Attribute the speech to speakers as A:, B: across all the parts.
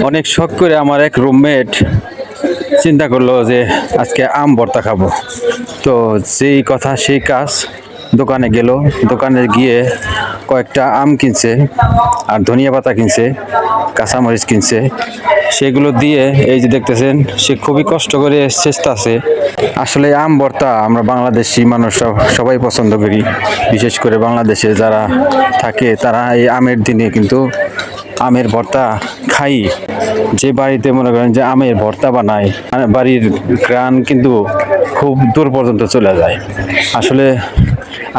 A: অনেক শখ করে আমার এক রুমমেট চিন্তা করলো যে আজকে আম ভর্তা খাবো। তো যেই কথা সেই কাজ, দোকানে গেল। দোকানে গিয়ে কয়েকটা আম কিনছে, আর ধনিয়া পাতা কিনছে, কাঁচামরিচ কিনছে। সেগুলো দিয়ে এই যে দেখতেছেন, সে খুবই কষ্ট করে চেষ্টা আছে। আসলে আম ভর্তা আমরা বাংলাদেশি মানুষরা সবাই পছন্দ করি। বিশেষ করে বাংলাদেশে যারা থাকে তারা এই আমের দিনে কিন্তু আমের ভর্তা খাই। যে বাড়িতে মনে করেন যে আমের ভর্তা বানায়, বাড়ির ঘ্রাণ কিন্তু খুব দূর পর্যন্ত চলে যায়। আসলে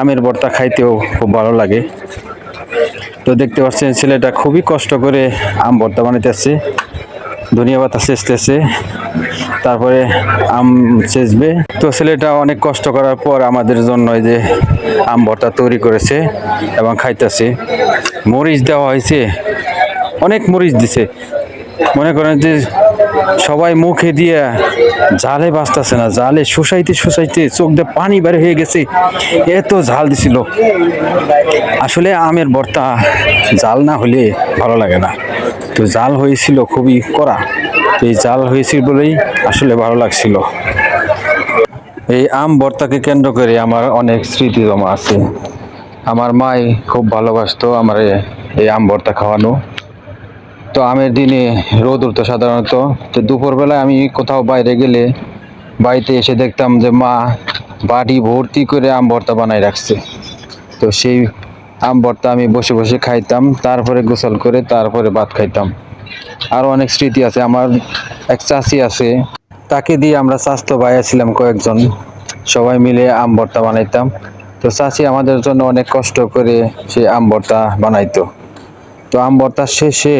A: আমের ভর্তা খাইতেও খুব ভালো লাগে। তো দেখতে পাচ্ছেন ছেলেটা খুবই কষ্ট করে আম ভর্তা বানাইতেছে, ধনিয়া পাতা ছেঁচতেছে, তারপরে আম ছেঁচবে। তো ছেলেটা অনেক কষ্ট করার পর আমাদের জন্য এই যে আম ভর্তা তৈরি করেছে এবং খাইতেছে। মরিচ দেওয়া হয়েছে, অনেক মরিচ দিছে। মনে করেন যে সবাই মুখে দিয়ে জালে বাঁচতেছে না, জালে শুষাইতে শুষাইতে চোখ দিয়ে পানি বের হয়ে গেছে, এত ঝাল দিছিল। আসলে আমের ভর্তা জাল না হলে ভালো লাগে না। তো জাল হয়েছিল খুবই কড়া, এই জাল হয়েছিল বলেই আসলে ভালো লাগছিল। এই আম ভর্তাকে কেন্দ্র করে আমার অনেক স্মৃতি জমা আছে। আমার মাই খুব ভালোবাসতো আমার এই আম ভর্তা খাওয়ানো। তো আমের দিনে রোদ উঠতো সাধারণত। তো দুপুরবেলায় আমি কোথাও বাইরে গেলে বাড়িতে এসে দেখতাম যে মা বাটি ভর্তি করে আম ভর্তা বানাই রাখছে। তো সেই আম ভর্তা আমি বসে বসে খাইতাম, তারপরে গোসল করে তারপরে ভাত খাইতাম। আরও অনেক স্মৃতি আছে। আমার এক চাচি আছে, তাকে দিয়ে আমরা স্বাস্থ্য ভাইয়া ছিলাম কয়েকজন, সবাই মিলে আম ভর্তা বানাইতাম। তো চাচি আমাদের জন্য অনেক কষ্ট করে সেই আম ভর্তা বানাইতো। তো আম ভর্তার শেষে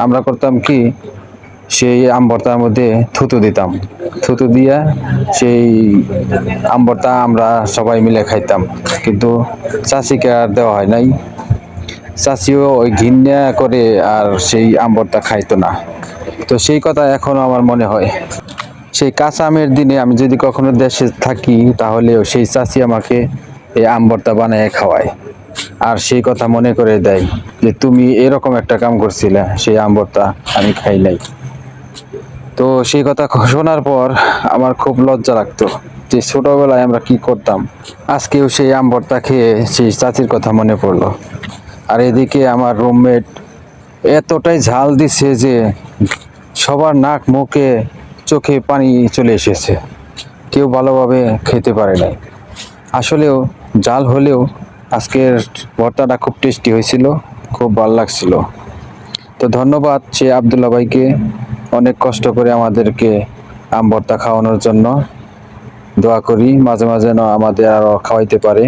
A: আমরা করতাম কি, সেই আম ভর্তার মধ্যে থুতু দিতাম। থুতু দিয়া সেই আম ভর্তা আমরা সবাই মিলে খাইতাম। কিন্তু চাচিকে আর দেওয়া হয় নাই। চাচিও ওই ঘৃণা করে আর সেই আম ভর্তা খাইতো না। তো সেই কথা এখনো আমার মনে হয়। সেই কাঁচা আমের দিনে আমি যদি কখনো দেশে থাকি, তাহলেও সেই চাচি আমাকে এই আম ভর্তা বানিয়ে খাওয়ায়, আর সেই কথা মনে করে দেয় যে তুমি এরকম একটা কাম করছিলে, সেই আম ভর্তা আমি খাই নাই। তো সেই কথা শোনার পর আমার খুব লজ্জা লাগতো যে ছোটবেলায় আমরা কি করতাম। আজকেও সেই আম ভর্তা খেয়ে সেই চাচির কথা মনে পড়লো। আর এদিকে আমার রুমমেট এতটাই ঝাল দিচ্ছে যে সবার নাক মুখে চোখে পানি চলে এসেছে, কেউ ভালোভাবে খেতে পারে নাই। আসলেও জাল হলেও আজকের ভর্তাটা খুব টেস্টি হয়েছিল, খুব ভালো লাগছিল। তো ধন্যবাদ সে আব্দুল্লাহ ভাইকে, অনেক কষ্ট করে আমাদেরকে আম ভর্তা খাওয়ানোর জন্য। দোয়া করি মাঝে মাঝে যেন আমাদের আরো খাওয়াইতে পারে।